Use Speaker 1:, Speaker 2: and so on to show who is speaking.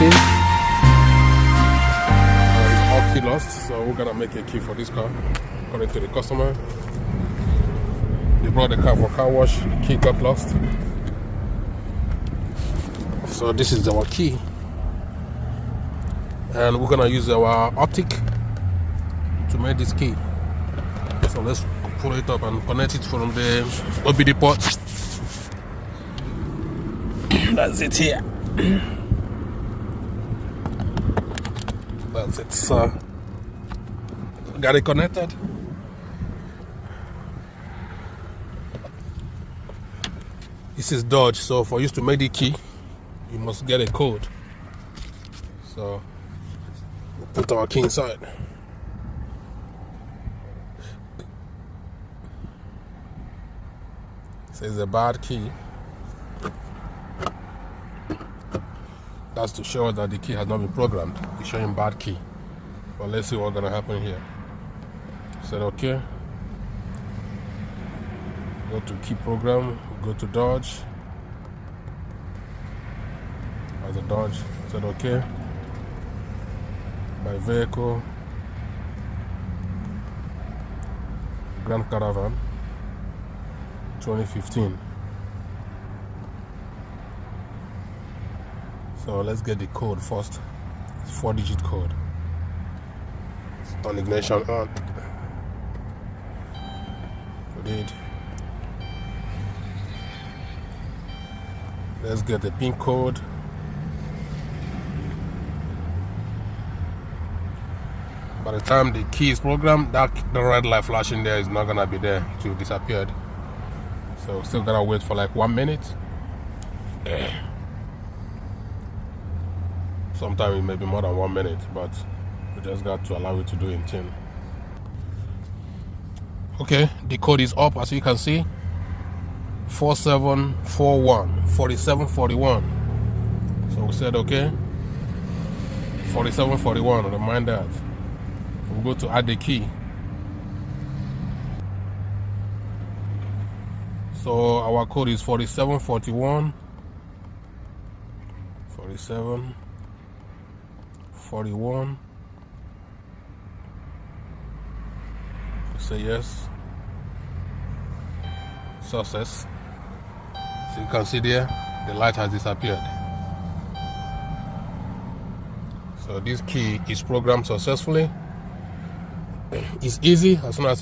Speaker 1: 2015. It's all key lost, so we're gonna make a key for this car according to the customer. They brought the car for car wash, the key got lost. So this is our key, and we're gonna use our optic to make this key. So let's pull it up and connect it from the OBD port. That's it here. That's it. So got it connected. This is Dodge, so for you to make the key, you must get a code. So we'll put our key inside. It says a bad key. That's to show us that the key has not been programmed. It's showing bad key. But let's see what's gonna happen here. Said okay. Go to key program, go to Dodge. As a Dodge, said okay. My vehicle, Grand Caravan, 2015. So let's get the code first. It's 4-digit code. Turn ignition on. We did. Let's get the PIN code. By the time the key is programmed, the red light flashing there is not gonna be there. It will disappear. So we're still gonna wait for like 1 minute. Sometimes it may be more than 1 minute, but we just got to allow it to do it in 10. Okay, the code is up as you can see. 4741 4741. So we said okay. 4741. Remind that. We'll go to add the key. So our code is 4741 4741. Say yes. Success. So you can see there, the light has disappeared. So this key is programmed successfully. It's easy as soon as